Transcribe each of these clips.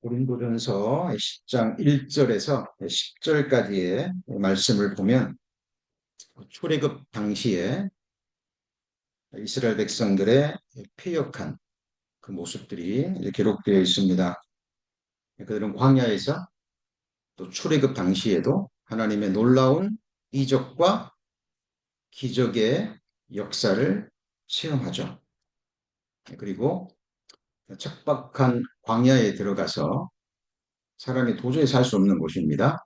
고린도전서 10장 1절에서 10절까지의 말씀을 보면 출애굽 당시에 이스라엘 백성들의 패역한 그 모습들이 기록되어 있습니다. 그들은 광야에서 또 출애굽 당시에도 하나님의 놀라운 이적과 기적의 역사를 체험하죠. 그리고 척박한 광야에 들어가서 사람이 도저히 살 수 없는 곳입니다.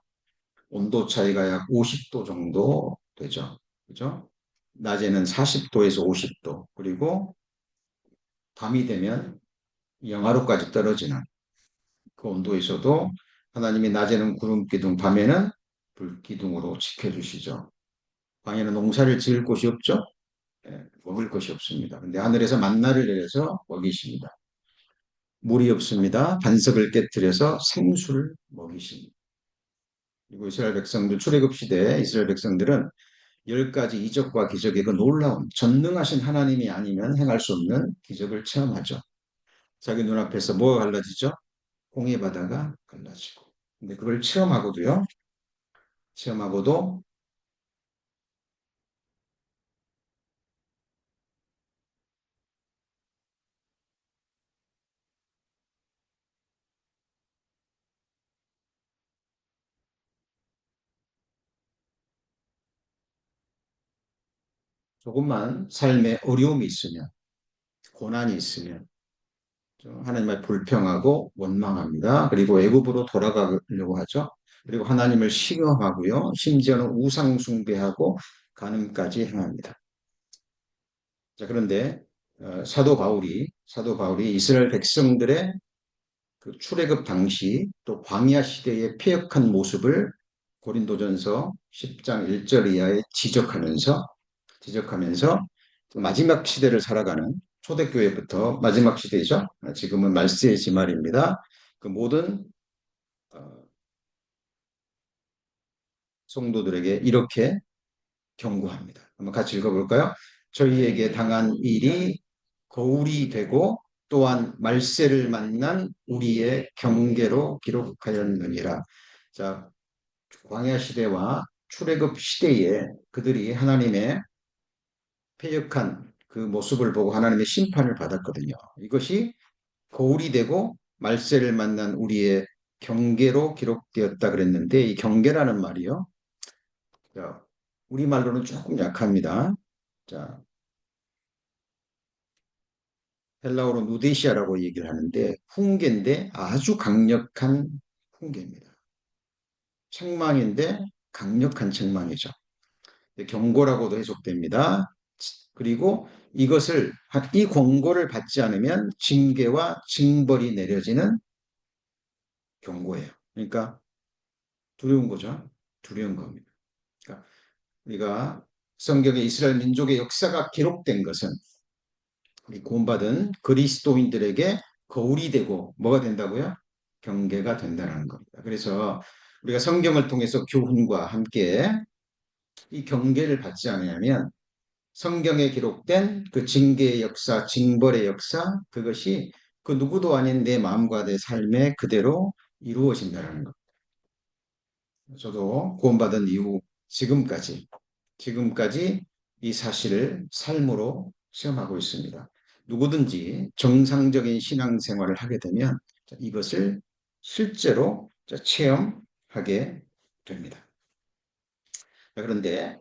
온도 차이가 약 50도 정도 되죠. 그죠? 낮에는 40도에서 50도, 그리고 밤이 되면 영하로까지 떨어지는 그 온도에서도 하나님이 낮에는 구름 기둥, 밤에는 불 기둥으로 지켜주시죠. 광야는 농사를 지을 곳이 없죠? 예, 먹을 것이 없습니다. 근데 하늘에서 만나를 내려서 먹이십니다. 물이 없습니다. 반석을 깨뜨려서 생수를 먹이십니다. 그리고 이스라엘 백성들, 출애굽 시대에 이스라엘 백성들은 열 가지 이적과 기적의 그 놀라운 전능하신 하나님이 아니면 행할 수 없는 기적을 체험하죠. 자기 눈앞에서 뭐가 갈라지죠? 홍해 바다가 갈라지고. 근데 그걸 체험하고도 조금만 삶에 어려움이 있으면, 고난이 있으면 하나님을 불평하고 원망합니다. 그리고 애굽으로 돌아가려고 하죠. 그리고 하나님을 시험하고요. 심지어는 우상 숭배하고 간음까지 행합니다. 자, 그런데 사도 바울이 이스라엘 백성들의 그 출애굽 당시 또 광야 시대의 패역한 모습을 고린도전서 10장 1절 이하에 지적하면서 마지막 시대를 살아가는 초대교회부터 마지막 시대이죠. 지금은 말세의 지말입니다. 그 모든 어, 성도들에게 이렇게 경고합니다. 한번 같이 읽어볼까요? 저희에게 당한 일이 거울이 되고 또한 말세를 만난 우리의 경계로 기록하였느니라. 자, 광야 시대와 출애굽 시대에 그들이 하나님의 패역한 그 모습을 보고 하나님의 심판을 받았거든요. 이것이 거울이 되고 말세를 만난 우리의 경계로 기록되었다 그랬는데 이 경계라는 말이요. 자, 우리말로는 조금 약합니다. 자, 헬라어로 누데시아라고 얘기를 하는데 훈계인데 아주 강력한 훈계입니다. 책망인데 강력한 책망이죠. 경고라고도 해석됩니다. 그리고 이 권고를 받지 않으면 징계와 징벌이 내려지는 경고예요. 그러니까 두려운 거죠. 두려운 겁니다. 그러니까 우리가 성경에 이스라엘 민족의 역사가 기록된 것은 이 구원받은 그리스도인들에게 거울이 되고 뭐가 된다고요? 경계가 된다는 겁니다. 그래서 우리가 성경을 통해서 교훈과 함께 이 경계를 받지 않으면 성경에 기록된 그 징계의 역사, 징벌의 역사, 그것이 그 누구도 아닌 내 마음과 내 삶에 그대로 이루어진다는 것. 저도 구원받은 이후 지금까지 이 사실을 삶으로 체험하고 있습니다. 누구든지 정상적인 신앙생활을 하게 되면 이것을 실제로 체험하게 됩니다. 그런데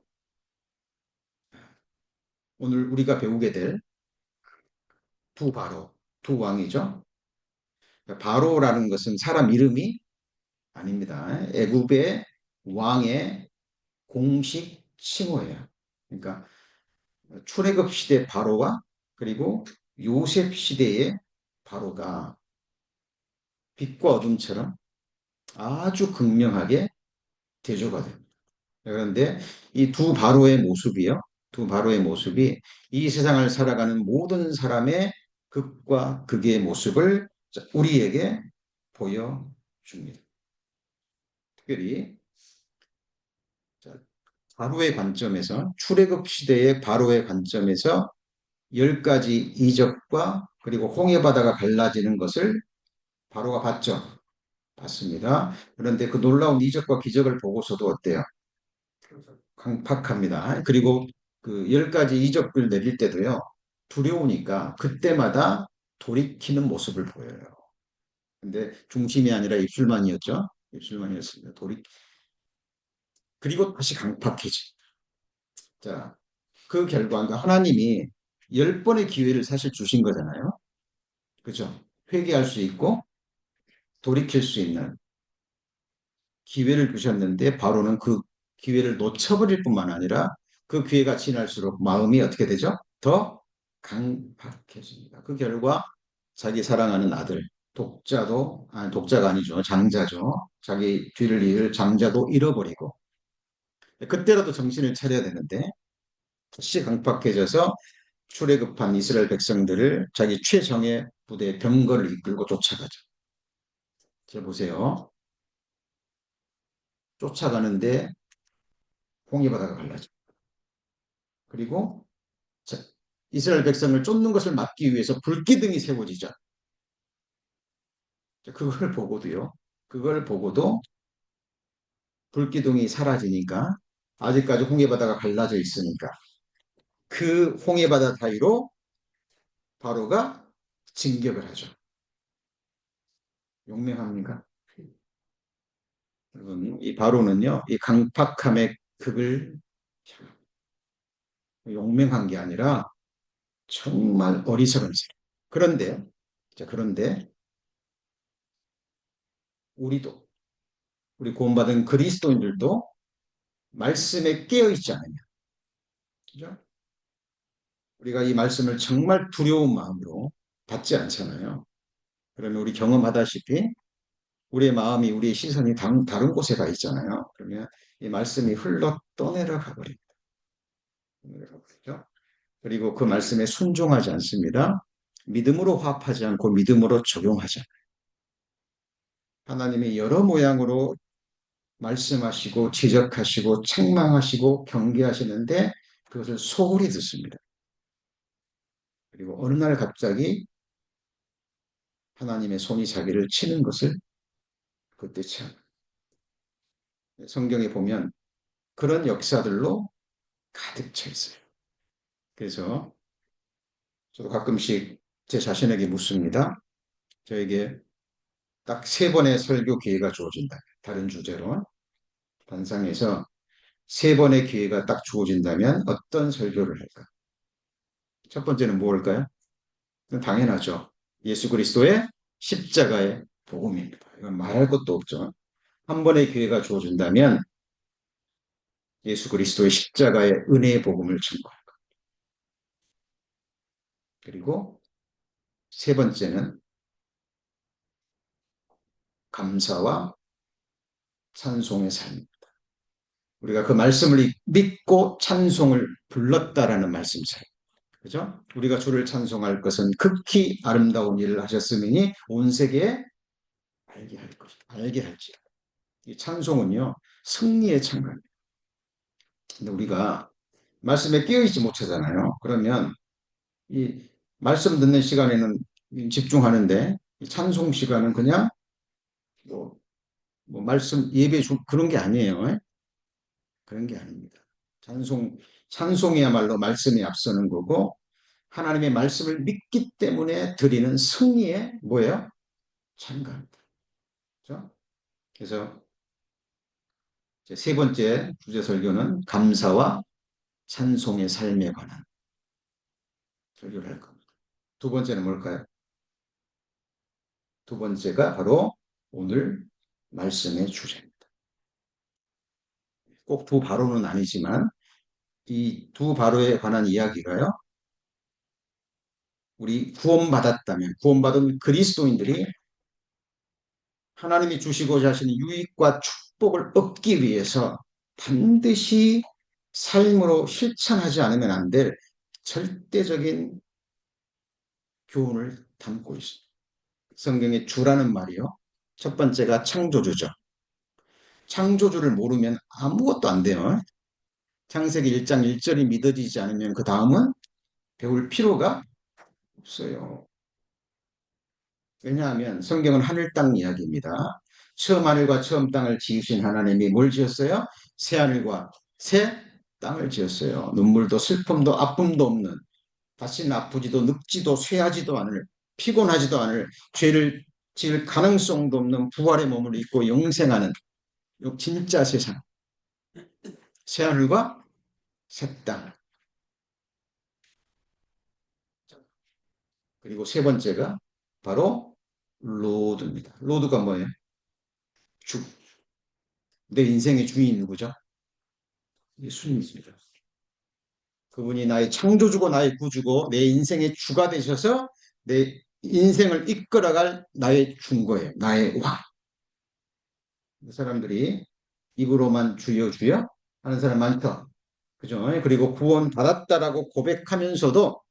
오늘 우리가 배우게 될 두 왕이죠. 바로라는 것은 사람 이름이 아닙니다. 애굽의 왕의 공식 칭호예요. 그러니까 출애굽 시대 바로와 그리고 요셉 시대의 바로가 빛과 어둠처럼 아주 극명하게 대조가 됩니다. 그런데 이 두 바로의 모습이 이 세상을 살아가는 모든 사람의 극과 극의 모습을 우리에게 보여줍니다. 특별히 바로의 관점에서 출애굽 시대의 바로의 관점에서 열 가지 이적과 그리고 홍해 바다가 갈라지는 것을 바로가 봤죠. 맞습니다. 그런데 그 놀라운 이적과 기적을 보고서도 어때요? 강팍합니다. 그리고 그 10가지 이적을 내릴 때도요, 두려우니까 그때마다 돌이키는 모습을 보여요. 근데 중심이 아니라 입술만이었죠. 입술만이었습니다. 그리고 다시 강팍해지. 자, 그 결과가 하나님이 10번의 기회를 사실 주신 거잖아요. 그죠? 회개할 수 있고 돌이킬 수 있는 기회를 주셨는데 바로는 그 기회를 놓쳐버릴 뿐만 아니라 그 기회가 지날수록 마음이 어떻게 되죠? 더 강팍해집니다. 그 결과 자기 사랑하는 아들, 독자가 아니죠. 장자죠. 자기 뒤를 이을 장자도 잃어버리고 그때라도 정신을 차려야 되는데 다시 강팍해져서 출애굽한 이스라엘 백성들을 자기 최정예 부대의 병거를 이끌고 쫓아가죠. 자, 보세요. 쫓아가는데 홍해바다가 갈라져. 그리고 자, 이스라엘 백성을 쫓는 것을 막기 위해서 불기둥이 세워지죠. 자, 그걸 보고도 불기둥이 사라지니까 아직까지 홍해바다가 갈라져 있으니까 그 홍해바다 사이로 바로가 진격을 하죠. 용맹합니까? 여러분, 이 바로는요, 이 강팍함의 극을 용맹한 게 아니라 정말 어리석은 사람. 그런데, 자, 그런데 우리도, 우리 구원받은 그리스도인들도 말씀에 깨어있지 않으면, 그죠? 우리가 이 말씀을 정말 두려운 마음으로 받지 않잖아요. 그러면 우리 경험하다시피 우리의 마음이, 우리의 시선이 다른 곳에 가 있잖아요. 그러면 이 말씀이 흘러 떠내려가 버립니다. 그리고 그 말씀에 순종하지 않습니다. 믿음으로 화합하지 않고 믿음으로 적용하자. 하나님이 여러 모양으로 말씀하시고 지적하시고 책망하시고 경계하시는데 그것을 소홀히 듣습니다. 그리고 어느 날 갑자기 하나님의 손이 자기를 치는 것을 그때 참 성경에 보면 그런 역사들로 가득 차 있어요. 그래서 저도 가끔씩 제 자신에게 묻습니다. 저에게 딱 3번의 설교 기회가 주어진다. 다른 주제로 단상에서 3번의 기회가 딱 주어진다면 어떤 설교를 할까? 첫 번째는 무엇일까요? 당연하죠. 예수 그리스도의 십자가의 복음입니다. 이건 말할 것도 없죠. 한 번의 기회가 주어진다면 예수 그리스도의 십자가의 은혜의 복음을 증거할 것. 그리고 세 번째는 감사와 찬송의 삶. 우리가 그 말씀을 믿고 찬송을 불렀다라는 말씀처럼. 그죠? 우리가 주를 찬송할 것은 극히 아름다운 일을 하셨으니 온 세계에 알게 할 것이다. 알게 할지라. 이 찬송은요, 승리의 찬가입니다. 근데 우리가 말씀에 깨어있지 못하잖아요. 그러면 이 말씀 듣는 시간에는 집중하는데 이 찬송 시간은 그냥 뭐, 말씀 그런 게 아니에요. 그런 게 아닙니다. 찬송이야말로 말씀이 앞서는 거고 하나님의 말씀을 믿기 때문에 드리는 승리의 뭐예요? 찬가입니다. 그렇죠? 그래서 세 번째 주제 설교는 감사와 찬송의 삶에 관한 설교를 할 겁니다. 두 번째는 뭘까요? 두 번째가 바로 오늘 말씀의 주제입니다. 꼭 두 바로는 아니지만 이 두 바로에 관한 이야기가요. 우리 구원받은 그리스도인들이 하나님이 주시고자 하시는 유익과 축복을 얻기 위해서 반드시 삶으로 실천하지 않으면 안 될 절대적인 교훈을 담고 있습니다. 성경의 주라는 말이요. 첫 번째가 창조주죠. 창조주를 모르면 아무것도 안 돼요. 창세기 1장 1절이 믿어지지 않으면 그 다음은 배울 필요가 없어요. 왜냐하면 성경은 하늘 땅 이야기입니다. 처음 하늘과 처음 땅을 지으신 하나님이 뭘 지었어요? 새 하늘과 새 땅을 지었어요. 눈물도 슬픔도 아픔도 없는, 다시는 아프지도 늙지도 쇠하지도 않을, 피곤하지도 않을, 죄를 지을 가능성도 없는 부활의 몸을 입고 영생하는 진짜 세상, 새하늘과 새 땅. 그리고 세 번째가 바로 로드입니다. 로드가 뭐예요? 주. 내 인생의 주인이 누구죠? 예수님이십니다. 그분이 나의 창조주고 나의 구주고 내 인생의 주가 되셔서 내 인생을 이끌어갈 나의 중거예요. 나의 왕. 사람들이 입으로만 주여 주여 하는 사람 많죠. 그죠? 그리고 구원 받았다라고 고백하면서도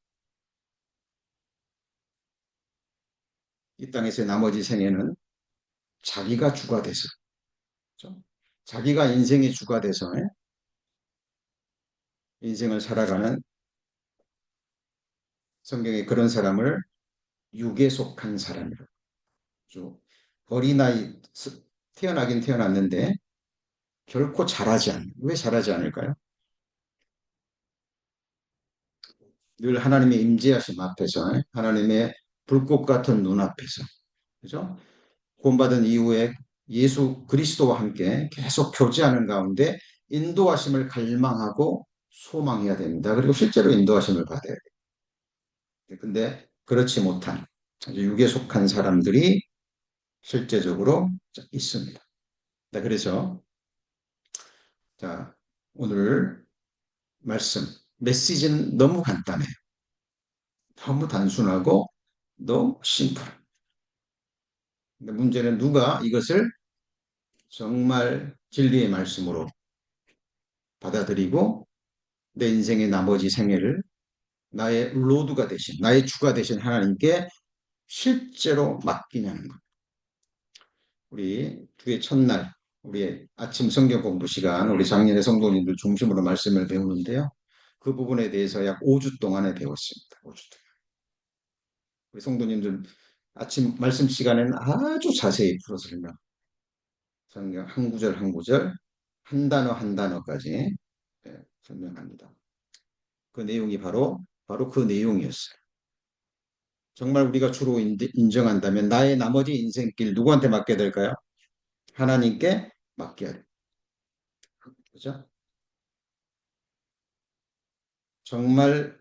이 땅에서의 나머지 생애는 자기가 주가 돼서, 그죠? 자기가 인생의 주가 돼서 인생을 살아가는, 성경에 그런 사람을 육에 속한 사람이라고. 어린아이, 태어나긴 태어났는데 결코 잘하지 않는. 왜 잘하지 않을까요? 늘 하나님의 임재하심 앞에서, 하나님의 불꽃 같은 눈 앞에서, 그죠? 구원받은 이후에 예수 그리스도와 함께 계속 교제하는 가운데 인도하심을 갈망하고 소망해야 됩니다. 그리고 실제로 인도하심을 받아야 돼요. 근데 그렇지 못한 육에 속한 사람들이 실제적으로 있습니다. 그래서 자, 오늘 말씀, 메시지는 너무 간단해요. 너무 단순하고 너무 심플. 근데 문제는 누가 이것을 정말 진리의 말씀으로 받아들이고 내 인생의 나머지 생애를 나의 로드가 되신, 나의 주가 되신 하나님께 실제로 맡기냐는 것. 우리 주의 첫날, 우리 아침 성경 공부 시간, 우리 작년에 성도님들 중심으로 말씀을 배우는데요. 그 부분에 대해서 약 5주 동안에 배웠습니다. 5주 동안. 우리 성도님들 아침 말씀 시간에는 아주 자세히 풀어 설명. 성경 한 구절 한 구절, 한 단어 한 단어까지 설명합니다. 그 내용이 바로 그 내용이었어요. 정말 우리가 주로 인정한다면 나의 나머지 인생길 누구한테 맡겨야 될까요? 하나님께 맡겨야 돼요. 그죠? 정말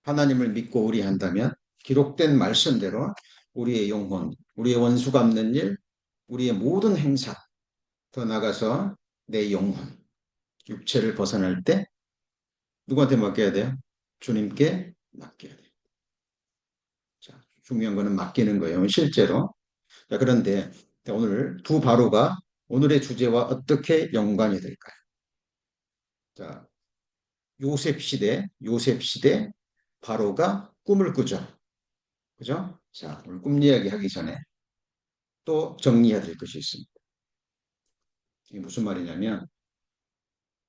하나님을 믿고 의리한다면 기록된 말씀대로 우리의 영혼, 우리의 원수 갚는 일, 우리의 모든 행사, 더 나가서 내 영혼, 육체를 벗어날 때 누구한테 맡겨야 돼요? 주님께 맡겨야 돼요. 자, 중요한 거는 맡기는 거예요. 실제로. 자, 그런데 오늘 두 바로가 오늘의 주제와 어떻게 연관이 될까요? 자, 요셉 시대 바로가 꿈을 꾸죠. 그죠? 자, 오늘 꿈 이야기 하기 전에 또 정리해야 될 것이 있습니다. 이게 무슨 말이냐면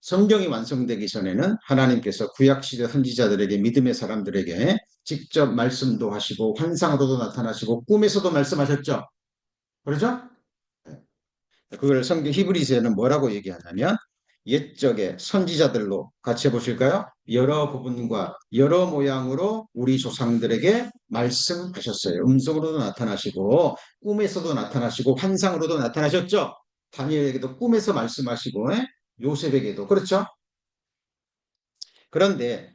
성경이 완성되기 전에는 하나님께서 구약시대 선지자들에게 믿음의 사람들에게 직접 말씀도 하시고 환상으로도 나타나시고 꿈에서도 말씀하셨죠. 그렇죠? 그걸 성경 히브리서에는 뭐라고 얘기하냐면 옛적의 선지자들로 같이 해보실까요? 여러 부분과 여러 모양으로 우리 조상들에게 말씀하셨어요. 음성으로도 나타나시고 꿈에서도 나타나시고 환상으로도 나타나셨죠. 다니엘에게도 꿈에서 말씀하시고 요셉에게도 그렇죠. 그런데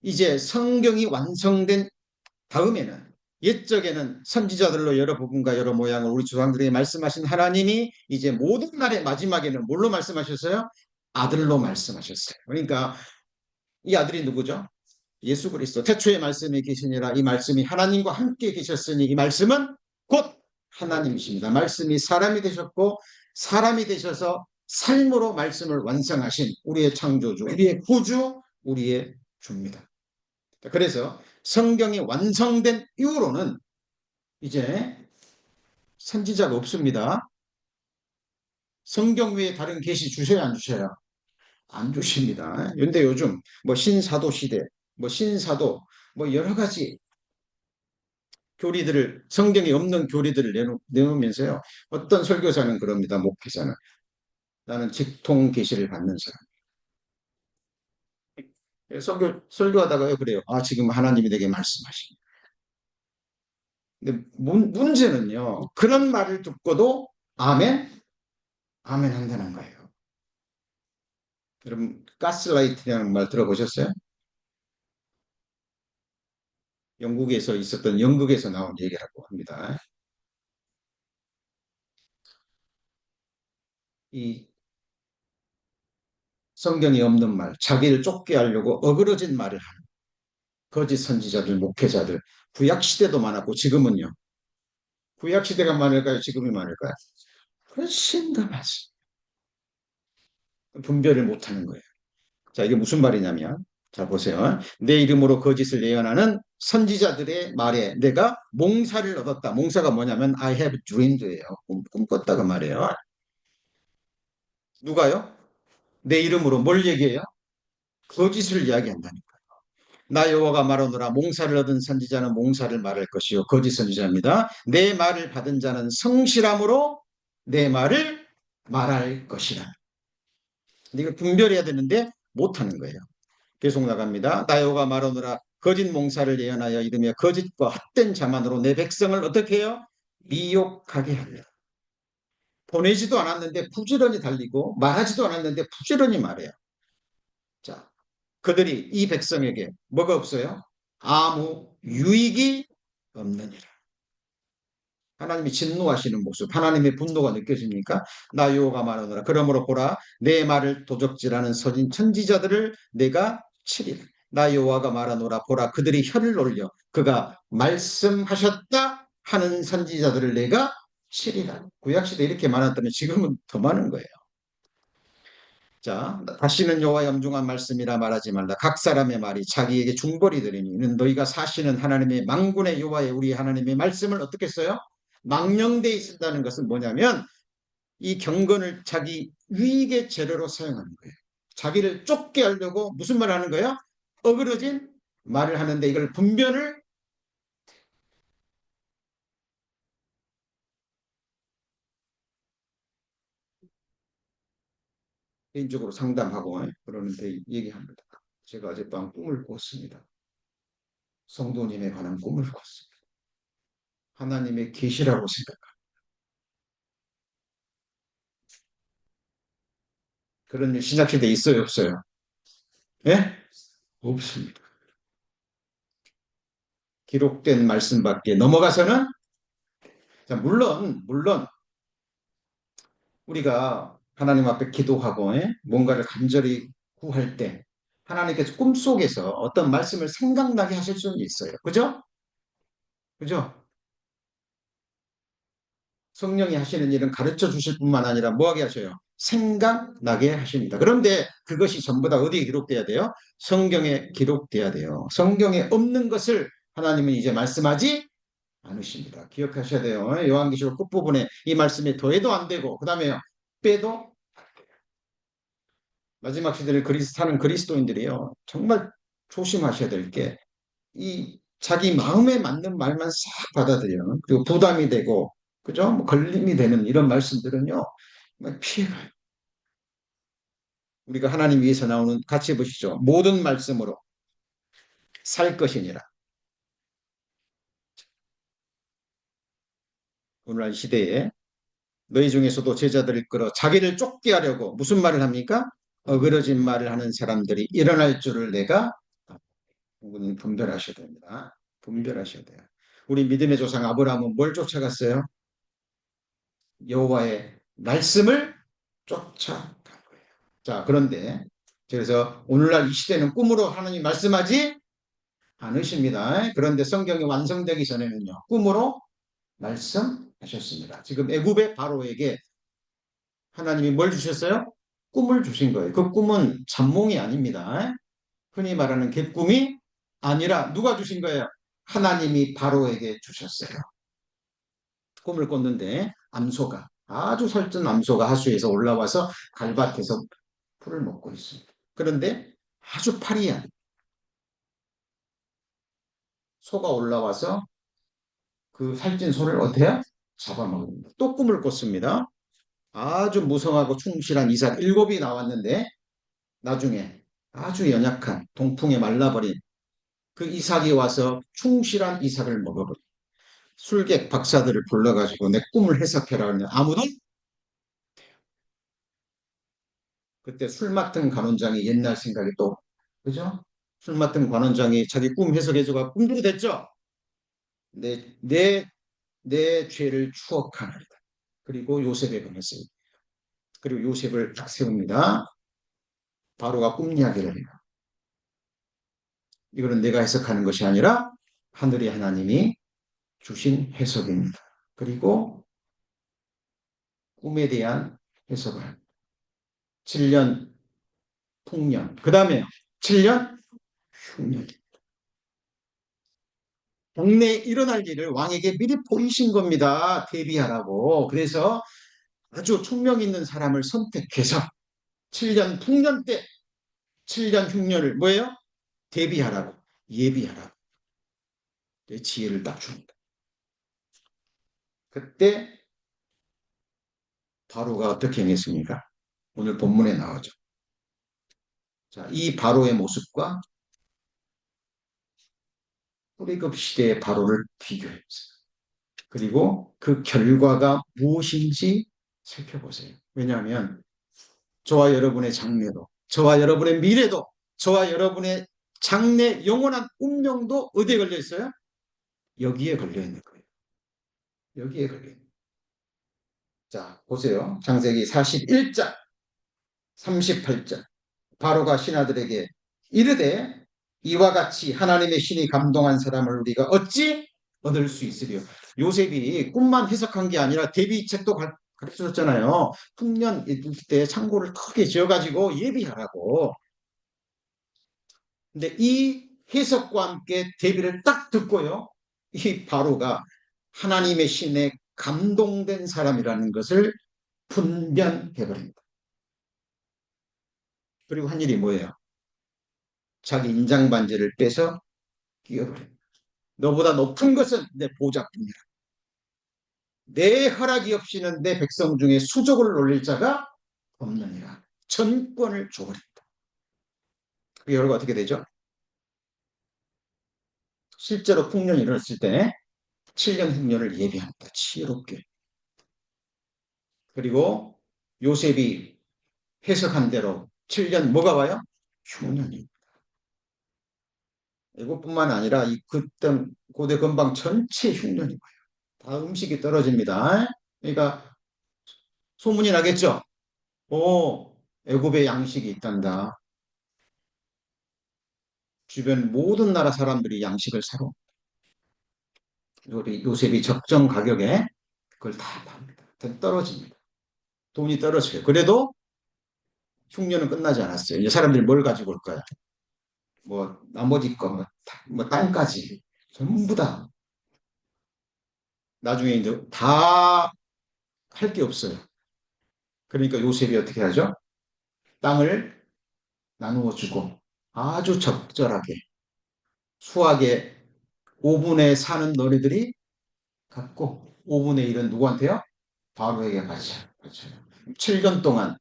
이제 성경이 완성된 다음에는 옛적에는 선지자들로 여러 부분과 여러 모양을 우리 조상들에게 말씀하신 하나님이 이제 모든 날의 마지막에는 뭘로 말씀하셨어요? 아들로 말씀하셨어요. 그러니까 이 아들이 누구죠? 예수 그리스도. 태초에 말씀이 계시니라 이 말씀이 하나님과 함께 계셨으니 이 말씀은 곧 하나님이십니다. 말씀이 사람이 되셨고 사람이 되셔서 삶으로 말씀을 완성하신 우리의 창조주, 우리의 구주, 우리의 주입니다. 그래서 성경이 완성된 이후로는 이제 선지자가 없습니다. 성경 외에 다른 계시 주셔야 안 주셔요? 안 주십니다. 그런데 요즘 뭐 신사도 시대, 뭐 신사도 뭐 여러 가지 교리들을 성경에 없는 교리들을 내놓으면서요. 어떤 설교사는 그럽니다. 목회자는 나는 직통 계시를 받는 사람. 설교하다가요 그래요. 아 지금 하나님이 내게 말씀하시니. 근데 문제는요. 그런 말을 듣고도 아멘, 아멘 한다는 거예요. 여러분 가스라이트라는 말 들어보셨어요? 영국에서 있었던 연극에서 나온 얘기라고 합니다. 이 성경이 없는 말, 자기를 쫓게 하려고 어그러진 말을 하는 거짓 선지자들, 목회자들, 구약 시대도 많았고 지금은요. 구약 시대가 많을까요? 지금이 많을까요? 훨씬 더 많습니다. 분별을 못하는 거예요. 자, 이게 무슨 말이냐면, 자 보세요. 내 이름으로 거짓을 예언하는 선지자들의 말에 내가 몽사를 얻었다. 몽사가 뭐냐면 I have dreamed예요. 꿈꿨다가 말이에요. 누가요? 내 이름으로 뭘 얘기해요? 거짓을 이야기한다니까. 나 여호와가 말하노라 몽사를 얻은 선지자는 몽사를 말할 것이요 거짓 선지자입니다. 내 말을 받은 자는 성실함으로 내 말을 말할 것이라. 이걸 분별해야 되는데 못하는 거예요. 계속 나갑니다. 나 여호와가 말하노라 거짓 몽사를 예언하여 이르며 거짓과 헛된 자만으로 내 백성을 어떻게 해요? 미혹하게 하리라. 보내지도 않았는데 부지런히 달리고 말하지도 않았는데 부지런히 말해요. 자, 그들이 이 백성에게 뭐가 없어요? 아무 유익이 없느니라. 하나님이 진노하시는 모습, 하나님의 분노가 느껴집니까? 나 여호와가 말하노라. 그러므로 보라, 내 말을 도적질하는 서진 천지자들을 내가 치리라. 나 여호와가 말하노라. 보라, 그들이 혀를 올려 그가 말씀하셨다 하는 선지자들을 내가 치리라. 구약시대 이렇게 많았다면 지금은 더 많은 거예요. 자, 다시는 여호와의 엄중한 말씀이라 말하지 말라. 각 사람의 말이 자기에게 중벌이 되리니 이는 너희가 사시는 하나님의 망군의 여호와의 우리 하나님의 말씀을 어떻게 써요? 망령되이 쓴다는 것은 뭐냐면 이 경건을 자기 유익의 재료로 사용하는 거예요. 자기를 쫓게 하려고 무슨 말을 하는 거예요? 어그러진 말을 하는데 이걸 분별을 개인적으로 상담하고 그러는데 얘기합니다. 제가 어젯밤 꿈을 꿨습니다. 성도님에 관한 꿈을 꿨습니다. 하나님의 계시라고 생각합니다. 그런 일 신약시대에 있어요, 없어요? 예? 없습니다. 기록된 말씀밖에 넘어가서는 자, 물론 우리가 하나님 앞에 기도하고 뭔가를 간절히 구할 때 하나님께서 꿈속에서 어떤 말씀을 생각나게 하실 수는 있어요. 그죠? 그죠? 성령이 하시는 일은 가르쳐 주실 뿐만 아니라 뭐하게 하셔요? 생각나게 하십니다. 그런데 그것이 전부 다 어디에 기록돼야 돼요? 성경에 기록돼야 돼요. 성경에 없는 것을 하나님은 이제 말씀하지 않으십니다. 기억하셔야 돼요. 요한계시록 끝부분에 이 말씀이 더해도 안 되고 그 다음에 빼도 마지막 시대를 사는 그리스도인들이요. 정말 조심하셔야 될 게 이 자기 마음에 맞는 말만 싹 받아들여요. 그리고 부담이 되고 그죠? 뭐 걸림이 되는 이런 말씀들은요. 피해가요. 우리가 하나님 위해서 나오는 같이 보시죠. 모든 말씀으로 살 것이니라. 오늘날 시대에 너희 중에서도 제자들을 끌어 자기를 쫓게 하려고 무슨 말을 합니까? 어그러진 말을 하는 사람들이 일어날 줄을 내가 분별하셔야 됩니다. 분별하셔야 돼요. 우리 믿음의 조상 아브라함은 뭘 쫓아갔어요? 여호와의 말씀을 쫓아간 거예요. 자, 그런데 그래서 오늘날 이 시대는 꿈으로 하나님 말씀하지 않으십니다. 그런데 성경이 완성되기 전에는요. 꿈으로 말씀하셨습니다. 지금 애굽의 바로에게 하나님이 뭘 주셨어요? 꿈을 주신 거예요. 그 꿈은 잠몽이 아닙니다. 흔히 말하는 객꿈이 아니라 누가 주신 거예요? 하나님이 바로에게 주셨어요. 꿈을 꿨는데 암소가 아주 살찐 암소가 하수에서 올라와서 갈밭에서 풀을 먹고 있습니다. 그런데 아주 파리한 소가 올라와서 그 살찐 소를 어떻게 해요? 잡아먹습니다. 또 꿈을 꿨습니다. 아주 무성하고 충실한 이삭 일곱이 나왔는데 나중에 아주 연약한 동풍에 말라버린 그 이삭이 와서 충실한 이삭을 먹어버린 술객 박사들을 불러가지고 내 꿈을 해석해라 하면 아무도 그때 술 맡은 관원장이 옛날 생각이 또 그죠? 술 맡은 관원장이 자기 꿈 해석해줘가 꿈대로 됐죠? 내, 내, 내 죄를 추억하나이다. 그리고 요셉에 보냈어요. 그리고 요셉을 딱 세웁니다. 바로가 꿈 이야기를 해요. 이거는 내가 해석하는 것이 아니라 하늘의 하나님이 주신 해석입니다. 그리고 꿈에 대한 해석을 7년 풍년 그 다음에 7년 흉년 동네에 일어날 일을 왕에게 미리 보이신 겁니다. 대비하라고. 그래서 아주 총명 있는 사람을 선택해서 7년 풍년 때 7년 흉년을 뭐예요? 대비하라고 예비하라고 지혜를 딱 줍니다. 그때 바로가 어떻게 행했습니까? 오늘 본문에 나오죠. 자, 이 바로의 모습과 호리급 시대의 바로를 비교해보세요. 그리고 그 결과가 무엇인지 살펴보세요. 왜냐하면 저와 여러분의 장래도, 저와 여러분의 미래도, 저와 여러분의 장래 영원한 운명도 어디에 걸려 있어요? 여기에 걸려 있는 거예요. 여기에 걸려 있는 거예요. 자, 보세요. 창세기 41장, 38장. 바로가 신하들에게 이르되 이와 같이 하나님의 신이 감동한 사람을 우리가 어찌 얻을 수 있으리요. 요셉이 꿈만 해석한 게 아니라 대비책도 가르쳐줬잖아요. 풍년 있을 때 창고를 크게 지어가지고 예비하라고. 근데 이 해석과 함께 대비를 딱 듣고요. 이 바로가 하나님의 신에 감동된 사람이라는 것을 분별해버립니다. 그리고 한 일이 뭐예요? 자기 인장 반지를 빼서 끼워버립니다. 너보다 높은 것은 내 보좌뿐이라. 내 허락이 없이는 내 백성 중에 수족을 놀릴 자가 없느니라. 전권을 줘버립니다. 그 결과 어떻게 되죠? 실제로 풍년이 일어났을 때 7년 풍년을 예비합니다. 지혜롭게. 그리고 요셉이 해석한 대로 7년 뭐가 와요? 흉년이. 이것뿐만 아니라 이 그때 고대 근방 전체 흉년이 와요. 다 음식이 떨어집니다. 그러니까 소문이 나겠죠? 오, 애굽에 양식이 있단다. 주변 모든 나라 사람들이 양식을 사러 우리 요셉이 적정 가격에 그걸 다 팝니다. 떨어집니다. 돈이 떨어져요. 그래도 흉년은 끝나지 않았어요. 이제 사람들이 뭘 가지고 올까요? 뭐 나머지 거, 뭐 땅까지 전부 다 나중에 이제 다 할 게 없어요. 그러니까 요셉이 어떻게 하죠? 땅을 나누어 주고 아주 적절하게 수학의 5분의 4는 너희들이 갖고 5분의 1은 누구한테요? 바로에게 바쳐요. 7년 동안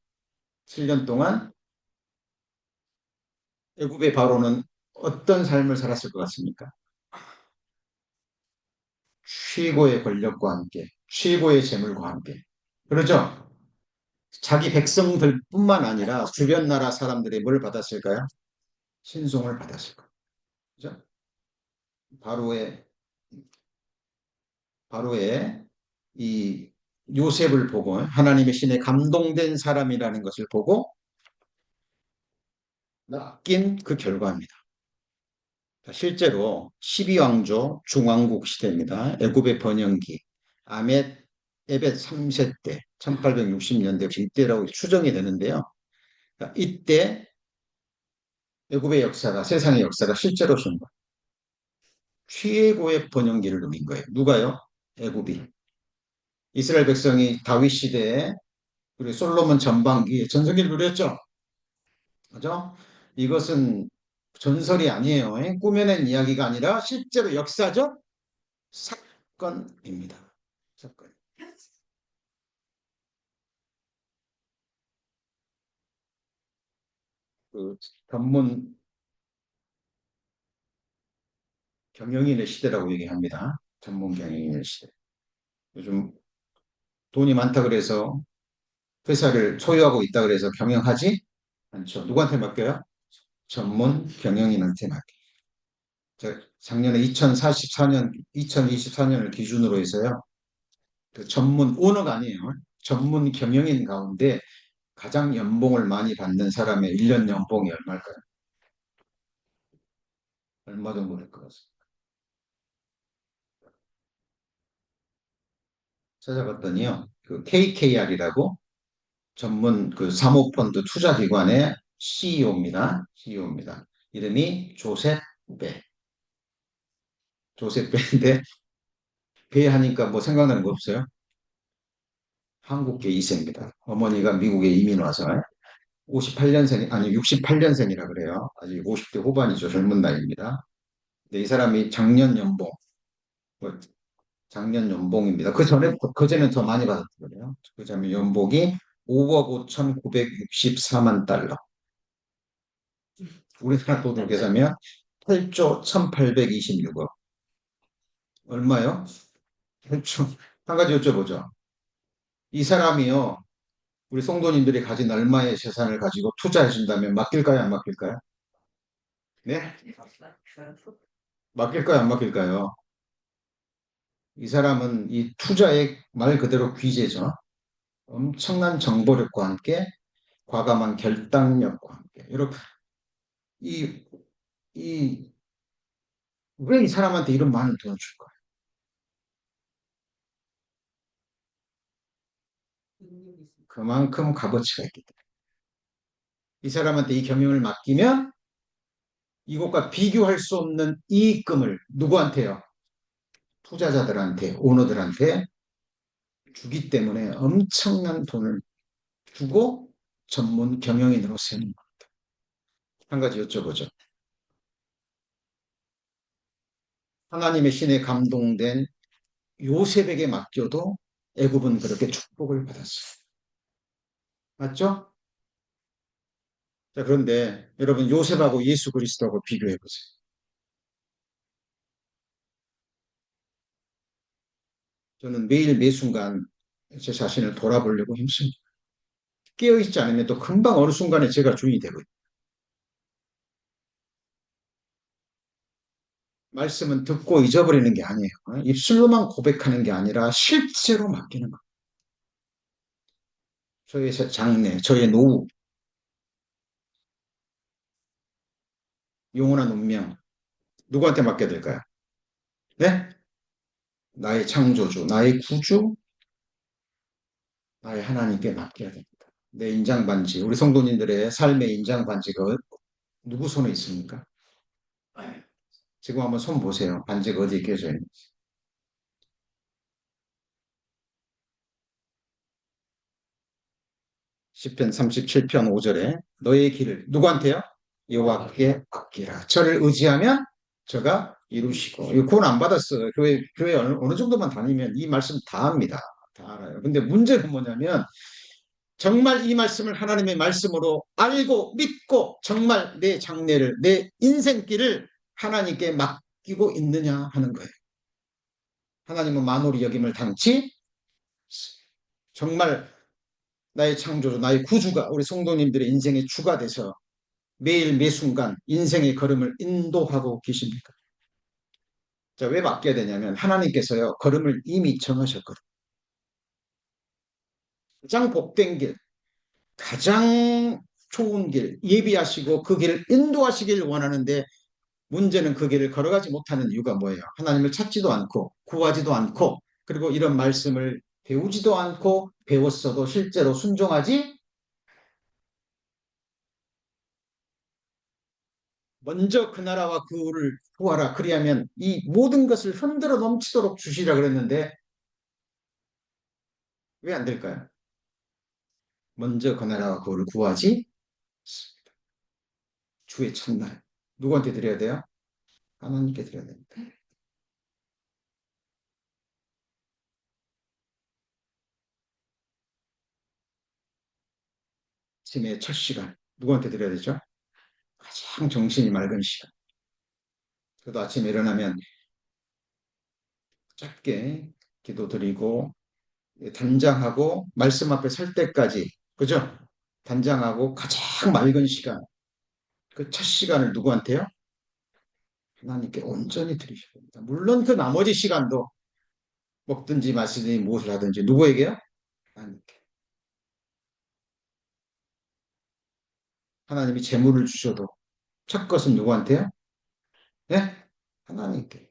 7년 동안 애굽의 바로는 어떤 삶을 살았을 것 같습니까? 최고의 권력과 함께, 최고의 재물과 함께. 그렇죠? 자기 백성들뿐만 아니라 주변 나라 사람들이 뭘 받았을까요? 신송을 받았을 거예요. 그죠? 바로의 바로의 이 요셉을 보고 하나님의 신에 감동된 사람이라는 것을 보고 낚인 그 결과입니다. 실제로 12왕조 중왕국 시대입니다. 애굽의 번영기 아멧 에벳 3세 때 1860년대 이때라고 추정이 되는데요. 이때 애굽의 역사가 세상의 역사가 실제로 선 거예요. 최고의 번영기를 누린 거예요. 누가요? 애굽이. 이스라엘 백성이 다윗 시대에 그리고 솔로몬 전반기에 전성기를 누렸죠. 그죠? 이것은 전설이 아니에요. 꾸며낸 이야기가 아니라 실제로 역사적 사건. 사건입니다. 사건. 그 전문 경영인의 시대라고 얘기합니다. 전문 경영인의 시대. 요즘 돈이 많다 그래서 회사를 소유하고 있다 그래서 경영하지 않죠. 누구한테 맡겨요? 전문 경영인한테 맡겨요. 작년에 2044년, 2024년을 기준으로 해서요. 그 전문 오너가 아니에요. 전문 경영인 가운데 가장 연봉을 많이 받는 사람의 1년 연봉이 얼마일까요? 얼마 정도 될 것 같습니다. 찾아봤더니요. 그 KKR이라고 전문 그 사모펀드 투자기관의 CEO입니다. CEO입니다. 이름이 조셉 배. 조셉 배인데 배 하니까 뭐 생각나는 거 없어요? 한국계 2세입니다. 어머니가 미국에 이민 와서 58년생, 아니 68년생이라 그래요. 아직 50대 후반이죠. 젊은 나이입니다. 근데 이 사람이 작년 연봉, 뭐 작년 연봉입니다. 그 전에, 그전엔 더 많이 받았던 거예요. 그 전에 연봉이 5억 5,964만 달러. 우리나라 돈으로 계산하면 8조 1,826억. 얼마요? 8조. 한 가지 여쭤보죠. 이 사람이요, 우리 성도님들이 가진 얼마의 재산을 가지고 투자해 준다면 맡길까요, 안 맡길까요? 네? 맡길까요, 안 맡길까요? 이 사람은 이 투자의 말 그대로 귀재죠. 엄청난 정보력과 함께 과감한 결단력과 함께. 여러분, 이, 왜 이 사람한테 이런 많은 돈을 줄까요? 그만큼 값어치가 있기 때문에. 이 사람한테 이 경영을 맡기면 이것과 비교할 수 없는 이익금을 누구한테요? 투자자들한테, 오너들한테 주기 때문에 엄청난 돈을 주고 전문 경영인으로 세우는 거. 한 가지 여쭤보죠. 하나님의 신에 감동된 요셉에게 맡겨도 애굽은 그렇게 축복을 받았어요. 맞죠? 자, 그런데 여러분 요셉하고 예수 그리스도하고 비교해 보세요. 저는 매일 매 순간 제 자신을 돌아보려고 힘씁니다. 깨어있지 않으면 또 금방 어느 순간에 제가 주인이 되고 말씀은 듣고 잊어버리는 게 아니에요. 입술로만 고백하는 게 아니라 실제로 맡기는 거. 저의 장래, 저의 노후, 영원한 운명 누구한테 맡겨야 될까요? 네? 나의 창조주, 나의 구주, 나의 하나님께 맡겨야 됩니다. 내 인장반지, 우리 성도님들의 삶의 인장반지가 누구 손에 있습니까? 지금 한번 손 보세요. 반지가 어디에 껴져 있는지. 시편 37편 5절에 너의 길을 누구한테요? 여호와께 맡기라. 저를 의지하면 저가 이루시고. 이거 구원 안 받았어요. 교회 어느 정도만 다니면 이 말씀 다 합니다. 다 알아요. 근데 문제는 뭐냐면 정말 이 말씀을 하나님의 말씀으로 알고 믿고 정말 내 장래를, 내 인생길을 하나님께 맡기고 있느냐 하는 거예요. 하나님은 만홀히 여김을 당치 정말 나의 창조주, 나의 구주가 우리 성도님들의 인생의 주가 돼서 매일 매 순간 인생의 걸음을 인도하고 계십니까? 자, 왜 맡겨야 되냐면 하나님께서요, 걸음을 이미 정하셨거든요. 가장 복된 길, 가장 좋은 길, 예비하시고 그 길을 인도하시길 원하는데 문제는 그 길을 걸어가지 못하는 이유가 뭐예요? 하나님을 찾지도 않고 구하지도 않고 그리고 이런 말씀을 배우지도 않고 배웠어도 실제로 순종하지 먼저 그 나라와 그를 구하라. 그리하면 이 모든 것을 흔들어 넘치도록 주시라 그랬는데 왜 안 될까요? 먼저 그 나라와 그를 구하지 주의 첫날 누구한테 드려야 돼요? 하나님께 드려야 됩니다. 아침에 첫 시간 누구한테 드려야 되죠? 가장 정신이 맑은 시간. 그래도 아침에 일어나면 짧게 기도드리고 단장하고 말씀 앞에 설 때까지 그죠? 단장하고 가장 맑은 시간 그 첫 시간을 누구한테요? 하나님께 온전히 드리셔야 됩니다. 물론 그 나머지 시간도 먹든지 마시든지 무엇을 하든지 누구에게요? 하나님께. 하나님이 재물을 주셔도 첫 것은 누구한테요? 네? 하나님께.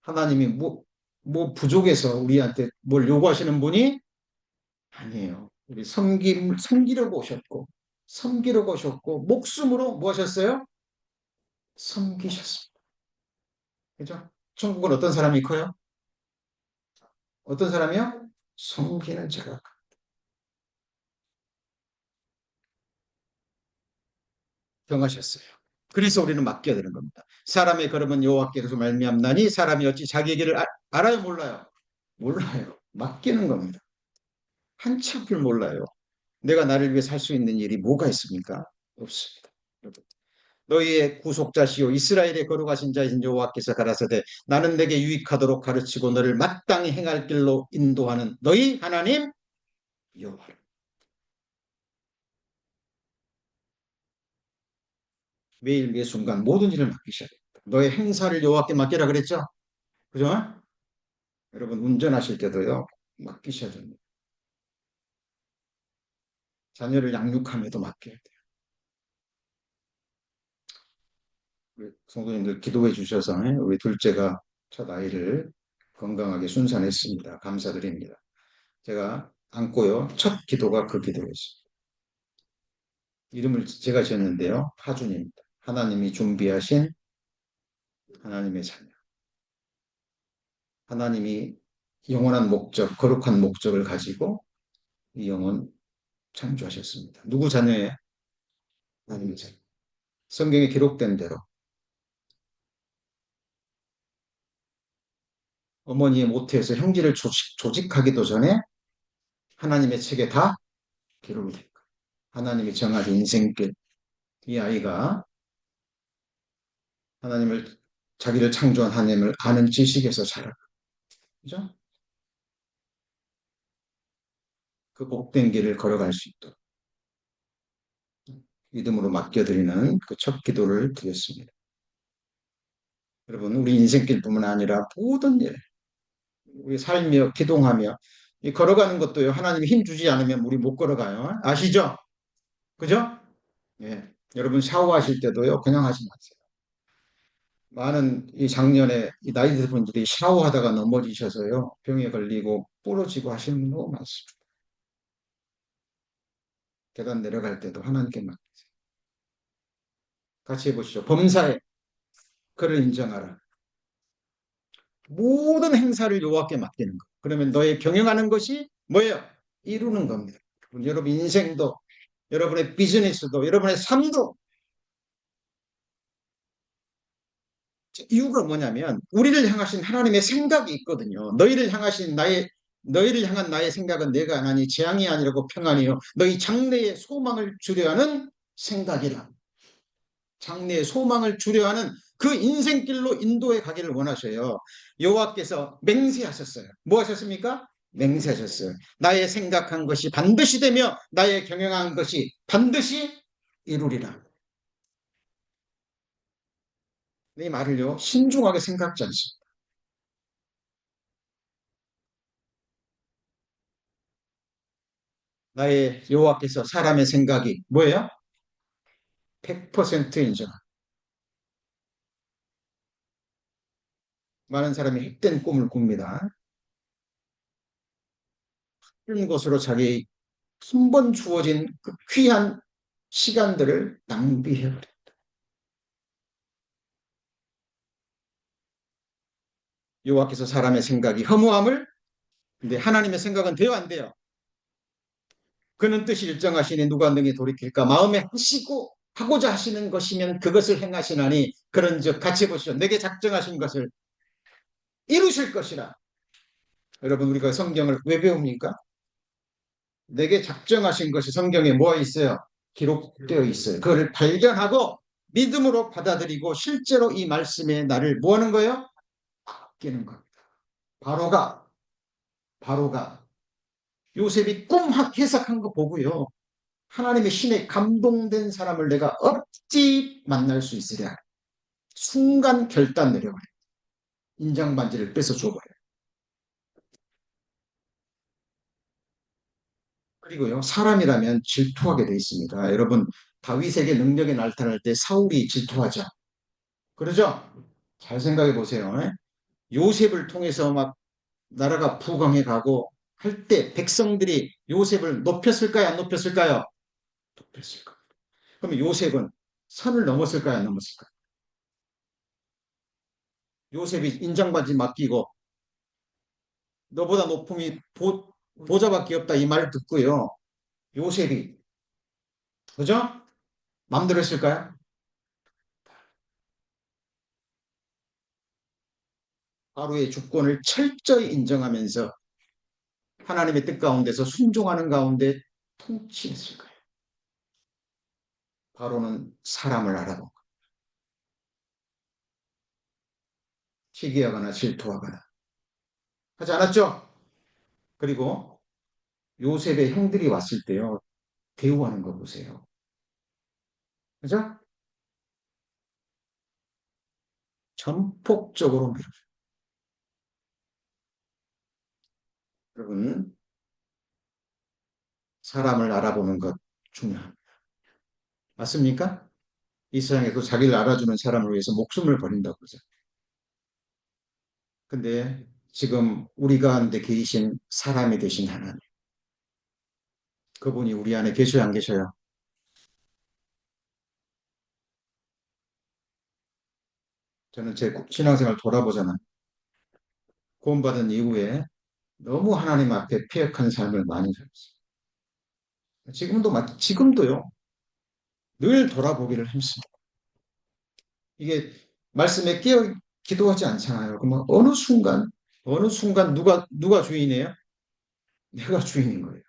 하나님이 뭐 부족해서 우리한테 뭘 요구하시는 분이 아니에요. 우리 섬기려고 오셨고, 섬기려고 오셨고, 목숨으로 뭐 하셨어요? 섬기셨습니다. 그죠? 천국은 어떤 사람이 커요? 어떤 사람이요? 섬기는 자가 정하셨어요. 그래서 우리는 맡겨야 되는 겁니다. 사람의 걸음은 여호와께로서 말미암나니 사람이 어찌 자기의 길을 알아요 몰라요? 몰라요. 맡기는 겁니다. 한참을 몰라요. 내가 나를 위해 살 수 있는 일이 뭐가 있습니까? 없습니다. 여러분. 너희의 구속자시요 이스라엘의 거룩하신 자이신 여호와께서 가라사대 나는 내게 유익하도록 가르치고 너를 마땅히 행할 길로 인도하는 너희 하나님 여호와. 매일 매 순간 모든 일을 맡기셔야 됩니다. 너의 행사를 여호와께 맡기라 그랬죠? 그죠? 여러분 운전하실 때도요. 맡기셔야 됩니다. 자녀를 양육함에도 맡겨야 돼요. 우리 성도님들 기도해 주셔서 우리 둘째가 첫 아이를 건강하게 순산했습니다. 감사드립니다. 제가 안고요. 첫 기도가 그 기도였어요. 이름을 제가 지었는데요. 하준입니다. 하나님이 준비하신 하나님의 자녀. 하나님이 영원한 목적, 거룩한 목적을 가지고 이 영혼 창조하셨습니다. 누구 자녀예요? 하나님의 자녀. 성경에 기록된 대로 어머니의 모태에서 형제를 조직하기도 전에 하나님의 책에 다 기록이 된 거예요. 하나님이 정하신 인생길. 이 아이가 하나님을 자기를 창조한 하나님을 아는 지식에서 자라고 그죠? 그 복된 길을 걸어갈 수 있도록 믿음으로 맡겨드리는 그 첫 기도를 드렸습니다. 여러분 우리 인생길뿐만 아니라 모든 일, 우리 살며 기동하며 이 걸어가는 것도요. 하나님이 힘 주지 않으면 우리 못 걸어가요. 아시죠? 그죠? 예. 여러분 샤워하실 때도요. 그냥 하지 마세요. 많은 이 작년에 이 나이 드신 분들이 샤워하다가 넘어지셔서요. 병에 걸리고 부러지고 하시는 분 너무 많습니다. 계단 내려갈 때도 하나님께 맡기세요. 같이 해보시죠. 범사에 그를 인정하라. 모든 행사를 여호와께 맡기는 것. 그러면 너의 경영하는 것이 뭐예요? 이루는 겁니다. 여러분 인생도 여러분의 비즈니스도 여러분의 삶도 이유가 뭐냐면 우리를 향하신 하나님의 생각이 있거든요. 너희를 향한 나의 생각은 내가 하나니 재앙이 아니라고 평안이요 너희 장래의 소망을 주려하는 생각이라. 장래의 소망을 주려하는 그 인생길로 인도해 가기를 원하셔요. 여호와께서 맹세하셨어요. 뭐 하셨습니까? 맹세하셨어요. 나의 생각한 것이 반드시 되며 나의 경영한 것이 반드시 이루리라. 이 말을요 신중하게 생각지 않습니다. 나의 여호와께서 사람의 생각이 뭐예요? 100% 인정. 많은 사람이 헛된 꿈을 꿉니다. 그런 것으로 자기 한 번 주어진 그 귀한 시간들을 낭비해버려. 여호와께서 사람의 생각이 허무함을 근데 하나님의 생각은 돼요 안 돼요? 그는 뜻이 일정하시니 누가 능히 돌이킬까? 마음에 하시고 하고자 하시는 것이면 그것을 행하시나니 그런즉 같이 보시죠. 내게 작정하신 것을 이루실 것이라. 여러분 우리가 성경을 왜 배웁니까? 내게 작정하신 것이 성경에 뭐 있어요? 기록되어 있어요. 그걸 발견하고 믿음으로 받아들이고 실제로 이 말씀에 나를 뭐 하는 거예요? 맡기는 겁니다. 바로가, 바로가 요셉이 꿈 해석한 거 보고요. 하나님의 신에 감동된 사람을 내가 어찌 만날 수 있으랴. 순간 결단 내려버려요. 인장 반지를 뺏어 줘버려요. 그리고요, 사람이라면 질투하게 돼 있습니다. 여러분, 다윗에게 능력이 나타날 때 사울이 질투하죠. 그러죠? 잘 생각해 보세요. 요셉을 통해서 막 나라가 부강해 가고 할 때 백성들이 요셉을 높였을까요? 안 높였을까요? 높였을까요? 그러면 요셉은 선을 넘었을까요? 안 넘었을까요? 요셉이 인장받이 맡기고 너보다 높음이 보좌밖에 없다 이 말을 듣고요. 요셉이 그죠? 마음대로 했을까요? 바로의 주권을 철저히 인정하면서 하나님의 뜻 가운데서 순종하는 가운데 통치했을까요? 바로는 사람을 알아본 것. 시기하거나 질투하거나 하지 않았죠? 그리고 요셉의 형들이 왔을 때요. 대우하는 거 보세요. 그죠? 전폭적으로 밀어줘요. 여러분, 사람을 알아보는 것 중요합니다. 맞습니까? 이 세상에서 자기를 알아주는 사람을 위해서 목숨을 버린다고 그러죠. 근데 지금 우리 가운데 계신 사람이 되신 하나님, 그분이 우리 안에 계셔야 안 계셔요? 저는 제 신앙생활 돌아보잖아요. 구원받은 이후에 너무 하나님 앞에 패역한 삶을 많이 살았어요. 지금도요. 늘 돌아보기를 힘씁니다. 이게 말씀에 깨어 기도하지 않잖아요. 그러면 어느 순간 누가 주인이에요? 내가 주인인 거예요.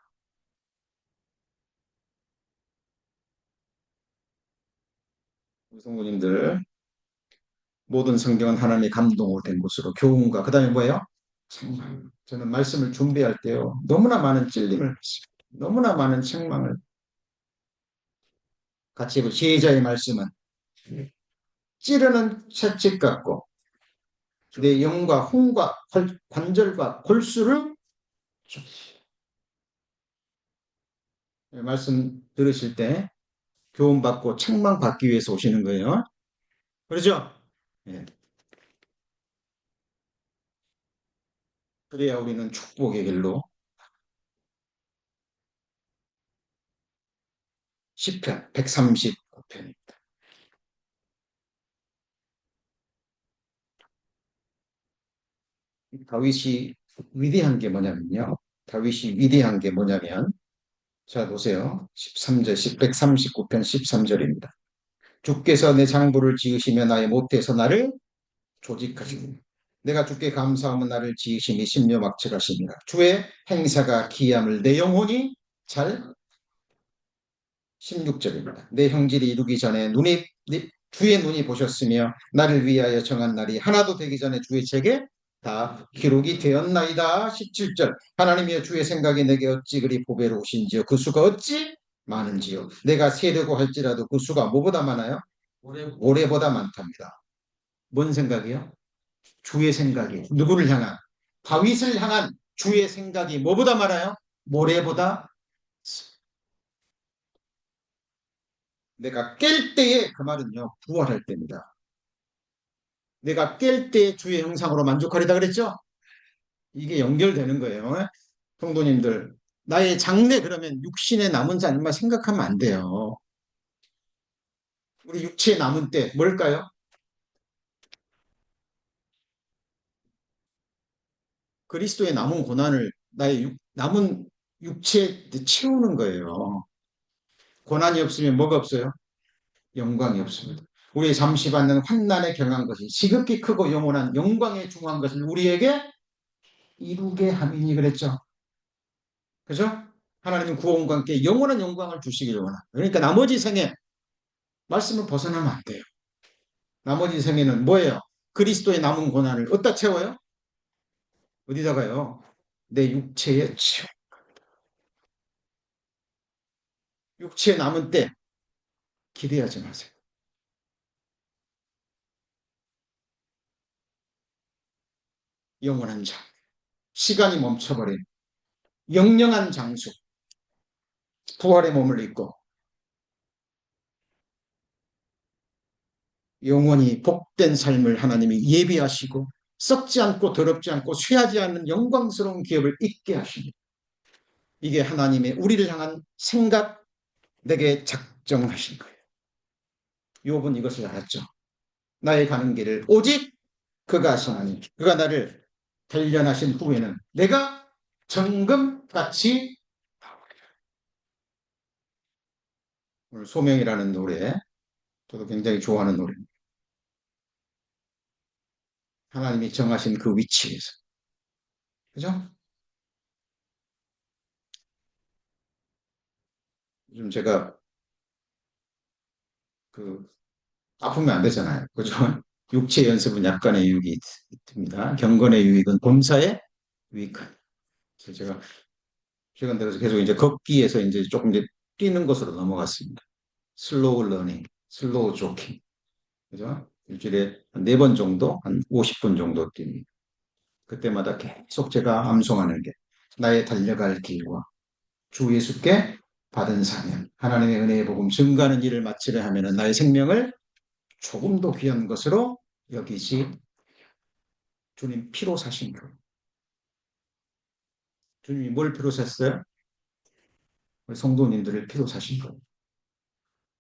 우리 성도님들 모든 성경은 하나님의 감동으로 된 것으로 교훈과 그다음에 뭐예요? 책망. 저는 말씀을 준비할 때요. 너무나 많은 찔림을 받습니다. 너무나 많은 책망을 같이 해볼 제자의 말씀은 찌르는 채찍 같고 내 영과 혼과 관절과 골수를 말씀 들으실 때 교훈받고 책망받기 위해서 오시는 거예요. 그렇죠? 예. 그래야 우리는 축복의 길로 시편 139편입니다. 다윗이 위대한 게 뭐냐면요. 다윗이 위대한 게 뭐냐면 자 보세요. 13절 139편 13절입니다. 주께서 내 장부를 지으시며 나의 못에서 나를 조직하시고 내가 주께 감사하면 나를 지으심이 심려막측하십니다. 주의 행사가 기함을 내 영혼이 잘 16절입니다. 내 형질이 이루기 전에 주의 눈이 보셨으며 나를 위하여 정한 날이 하나도 되기 전에 주의 책에 다 기록이 되었나이다. 17절 하나님이여 주의 생각이 내게 어찌 그리 보배로우신지요 그 수가 어찌 많은지요 내가 세려고 할지라도 그 수가 뭐보다 많아요? 모래보다 많답니다. 뭔 생각이요? 주의 생각이 누구를 향한 다윗을 향한 주의 생각이 뭐보다 많아요? 모래보다 내가 깰 때에 그 말은요 부활할 때입니다. 내가 깰 때 주의 형상으로 만족하리다 그랬죠? 이게 연결되는 거예요. 성도님들 나의 장래 그러면 육신에 남은 삶만 생각하면 안 돼요. 우리 육체에 남은 때 뭘까요? 그리스도의 남은 고난을 나의 남은 육체에 채우는 거예요. 고난이 없으면 뭐가 없어요? 영광이 없습니다. 우리 잠시 받는 환난에 경한 것이 지극히 크고 영원한 영광에 중한 것을 우리에게 이루게 함이니 그랬죠. 그죠? 하나님은 구원과 함께 영원한 영광을 주시기를 원합니다. 그러니까 나머지 생에 말씀을 벗어나면 안 돼요. 나머지 생에는 뭐예요? 그리스도의 남은 고난을 어디다 채워요? 어디다가요? 내 육체에 채워. 육체에 남은 때 기대하지 마세요. 영원한 장, 시간이 멈춰버린 영영한 장수, 부활의 몸을 입고 영원히 복된 삶을 하나님이 예비하시고 썩지 않고 더럽지 않고 쇠하지 않는 영광스러운 기업을 있게 하십니다. 이게 하나님의 우리를 향한 생각, 내게 작정하신 거예요. 욥은 이것을 알았죠. 나의 가는 길을 오직 그가 하시나니 그가 나를 단련하신 후에는 내가 정금같이 오늘 소명이라는 노래 저도 굉장히 좋아하는 노래입니다. 하나님이 정하신 그 위치에서 그죠? 요즘 제가 그 아프면 안 되잖아요. 그죠? 육체 연습은 약간의 유익이 있습니다. 경건의 유익은 범사에 유익한. 그래서 제가 최근 들어서 계속 이제 걷기에서 이제 조금 이제 뛰는 것으로 넘어갔습니다. 슬로우 러닝, 슬로우 조킹. 그죠? 일주일에 한 4번 정도, 한 50분 정도 뜁니다. 그때마다 계속 제가 암송하는 게 나의 달려갈 길과 주 예수께 받은 사명, 하나님의 은혜의 복음 증가하는 일을 마치려 하면 나의 생명을 조금 더 귀한 것으로 여기지. 주님 피로 사신 거. 주님이 뭘 피로 샀어요? 우리 성도님들을 피로 사신 거예요.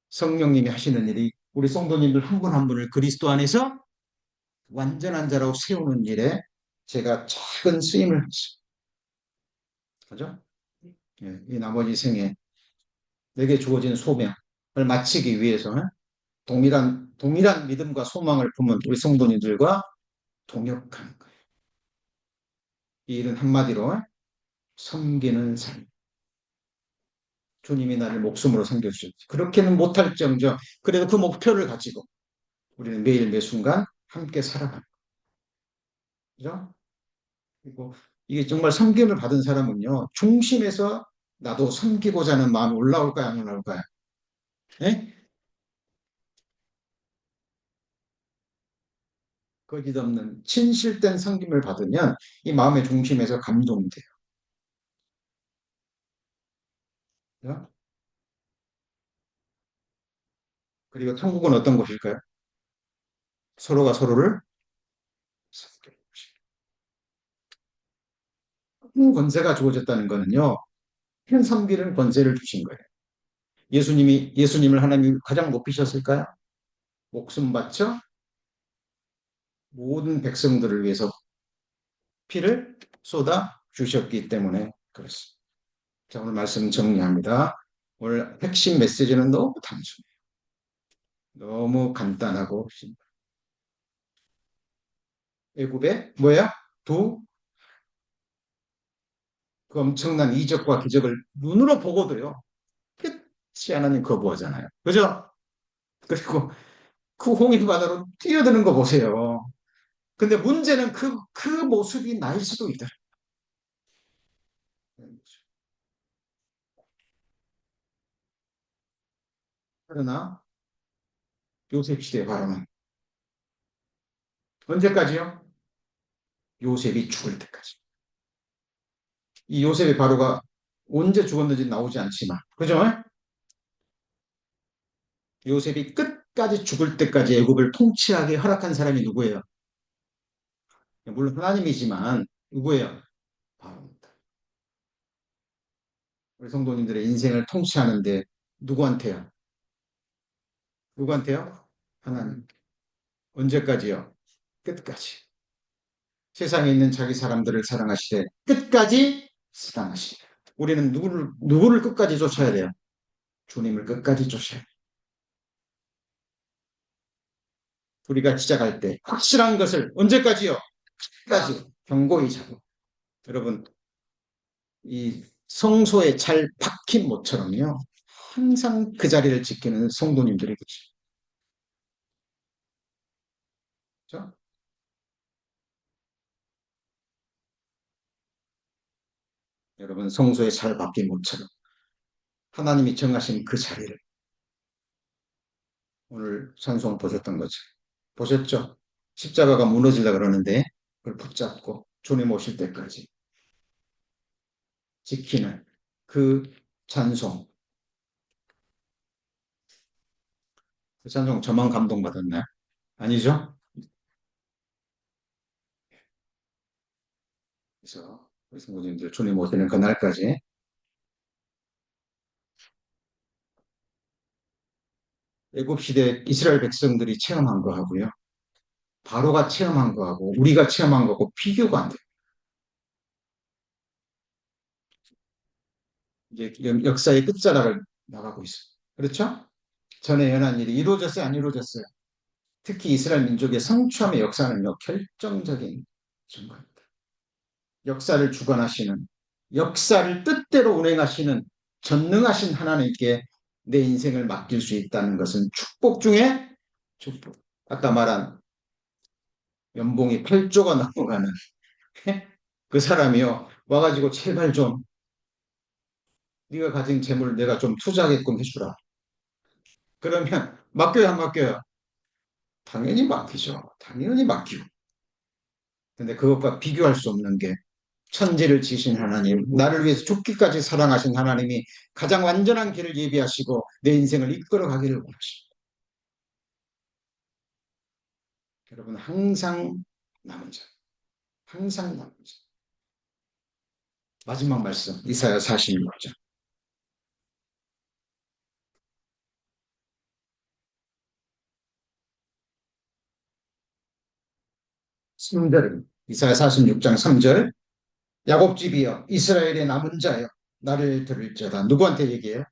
성령님이 하시는 일이 우리 성도님들 한 분 한 분을 그리스도 안에서 완전한 자라고 세우는 일에 제가 작은 쓰임을 했어요. 그죠? 예, 이 나머지 생에 내게 주어진 소명을 마치기 위해서 동일한 믿음과 소망을 품은 우리 성도님들과 동역하는 거예요. 이 일은 한마디로 섬기는 삶. 주님이 나를 목숨으로 섬겨주셨지. 그렇게는 못할정정 그래도 그 목표를 가지고 우리는 매일 매 순간 함께 살아가는 거죠. 그리고 이게 정말 섬김을 받은 사람은요. 중심에서 나도 섬기고자 하는 마음이 올라올까요? 안 올라올까요? 네? 거짓없는 진실된 섬김을 받으면 이 마음의 중심에서 감동이 돼요. 그죠? 그리고 천국은 어떤 곳일까요? 서로가 서로를 섬기는 곳입니다. 큰 권세가 주어졌다는 거는요. 큰 섬기는 권세를 주신 거예요. 예수님을 하나님이 가장 높이셨을까요? 목숨 바쳐 모든 백성들을 위해서 피를 쏟아 주셨기 때문에 그렇습니다. 자, 오늘 말씀 정리합니다. 오늘 핵심 메시지는 너무 단순해요. 너무 간단하고 애굽의 뭐야? 그 엄청난 이적과 기적을 눈으로 보고도요. 끝이 하나님 거부하잖아요. 그죠? 그리고 그 홍해 바다로 뛰어드는 거 보세요. 근데 문제는 그 모습이 나일 수도 있다. 그러나 요셉 시대 바로는 언제까지요? 요셉이 죽을 때까지. 이 요셉의 바로가 언제 죽었는지 나오지 않지만, 그죠? 요셉이 끝까지 죽을 때까지 애굽을 통치하게 허락한 사람이 누구예요? 물론 하나님이지만 누구예요? 바로입니다. 우리 성도님들의 인생을 통치하는데 누구한테요? 누구한테요? 하나님. 언제까지요? 끝까지. 세상에 있는 자기 사람들을 사랑하시되 끝까지 사랑하시되. 우리는 누구를 끝까지 쫓아야 돼요? 주님을 끝까지 쫓아야 돼요. 우리가 시작할 때 확실한 것을 언제까지요? 끝까지 경고히 잡고. 여러분, 이 성소에 잘 박힌 못처럼요. 항상 그 자리를 지키는 성도님들이 계시죠. 여러분 성소에 잘 박힌 못처럼 하나님이 정하신 그 자리를 오늘 찬송 보셨던 거죠. 보셨죠? 십자가가 무너지려 그러는데 그걸 붙잡고 주님 오실 때까지 지키는 그 찬송. 그 찬송 저만 감동받았나요? 아니죠? 그래서 우리 성도님들 주님 오시는 그날까지 애굽 시대 이스라엘 백성들이 체험한 거하고요. 바로가 체험한 거하고 우리가 체험한 거하고 비교가 안 돼요. 이제 역사의 끝자락을 나가고 있어요. 그렇죠? 전에 연한 일이 이루어졌어요? 안 이루어졌어요? 특히 이스라엘 민족의 성취함의 역사는요, 결정적인 순간입니다. 역사를 주관하시는, 역사를 뜻대로 운행하시는 전능하신 하나님께 내 인생을 맡길 수 있다는 것은 축복 중에 축복. 아까 말한 연봉이 8조가 넘어가는 그 사람이요, 와가지고 제발 좀 네가 가진 재물 내가 좀 투자하게끔 해주라. 그러면 맡겨요, 안 맡겨요? 당연히 맡기죠. 당연히 맡기고. 근데 그것과 비교할 수 없는 게 천지를 지신 하나님, 나를 위해서 죽기까지 사랑하신 하나님이 가장 완전한 길을 예비하시고 내 인생을 이끌어 가기를 원하십니다. 여러분, 항상 남은 자, 항상 남은 자. 마지막 말씀, 이사야 46장. 3절, 이사야 46장 3절. 야곱 집이여, 이스라엘의 남은 자여, 나를 들을지어다. 누구한테 얘기해요?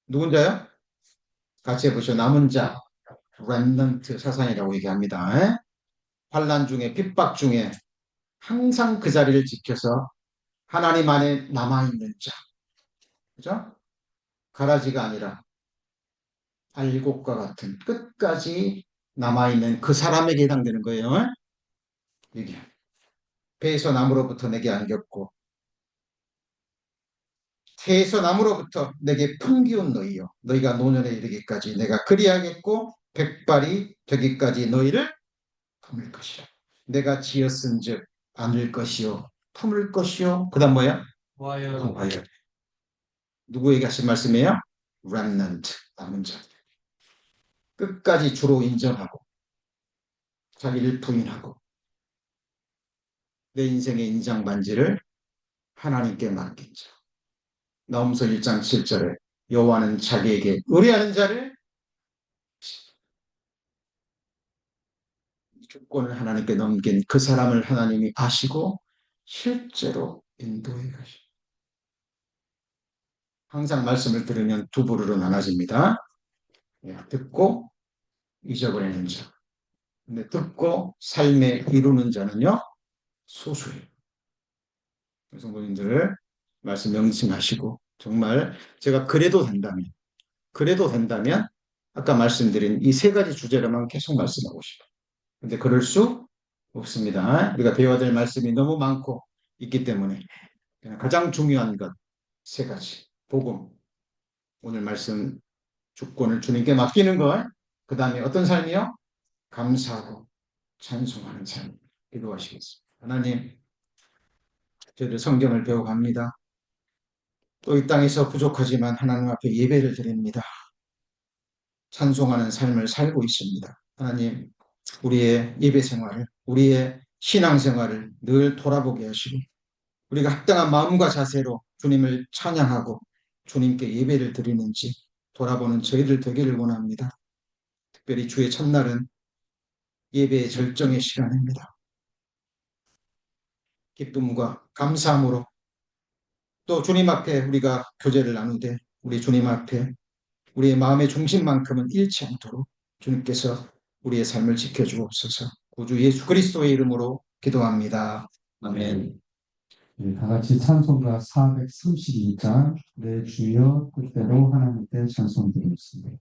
누군 자요? 같이 해보시죠. 남은 자, 렘넌트 사상이라고 얘기합니다. 에? 환란 중에, 핍박 중에 항상 그 자리를 지켜서 하나님 안에 남아있는 자. 그죠? 가라지가 아니라 알곡과 같은 끝까지 남아있는 그 사람에게 해당되는 거예요. 이게 배에서 나무로부터 내게 안겼고 태에서 나무로부터 내게 풍기운 너희요. 너희가 노년에 이르기까지 내가 그리하겠고 백발이 되기까지 너희를 품을 것이라. 내가 지었은즉 안을 것이요 품을 것이요. 그다음 뭐야? 와요. 누구에게 하신 말씀이에요? remnant, 남은 자. 끝까지 주로 인정하고 자기를 부인하고 내 인생의 인장 반지를 하나님께 맡긴 자. 나홈서 1장 7절에 여호와는 자기에게 의뢰하는 자를 주권을 하나님께 넘긴 그 사람을 하나님이 아시고 실제로 인도해 가시. 항상 말씀을 들으면 두 부류로 나눠집니다. 듣고 잊어버리는 자. 근데 듣고 삶에 이루는 자는요 소수예요. 성도님들 말씀 명심하시고 정말 제가 그래도 된다면 아까 말씀드린 이 세 가지 주제로만 계속 말씀하고 싶어요. 근데 그럴 수 없습니다. 우리가 배워야 될 말씀이 너무 많고 있기 때문에 가장 중요한 것 세 가지. 복음, 오늘 말씀 주권을 주님께 맡기는 것. 그 다음에 어떤 삶이요? 감사하고 찬송하는 삶. 기도하시겠습니다. 하나님, 저희들 성경을 배워갑니다. 또 이 땅에서 부족하지만 하나님 앞에 예배를 드립니다. 찬송하는 삶을 살고 있습니다. 하나님, 우리의 예배 생활을, 우리의 신앙 생활을 늘 돌아보게 하시고, 우리가 합당한 마음과 자세로 주님을 찬양하고 주님께 예배를 드리는지 돌아보는 저희들 되기를 원합니다. 특별히 주의 첫날은 예배의 절정의 시간입니다. 기쁨과 감사함으로 또 주님 앞에 우리가 교제를 나누되 우리 주님 앞에 우리의 마음의 중심만큼은 잃지 않도록 주님께서 우리의 삶을 지켜주옵소서. 구주 예수 그리스도의 이름으로 기도합니다. 아멘. 네, 다 같이 찬송가 432장 내 주여 뜻대로 하나님께 찬송드리겠습니다.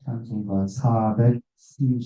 찬송가 432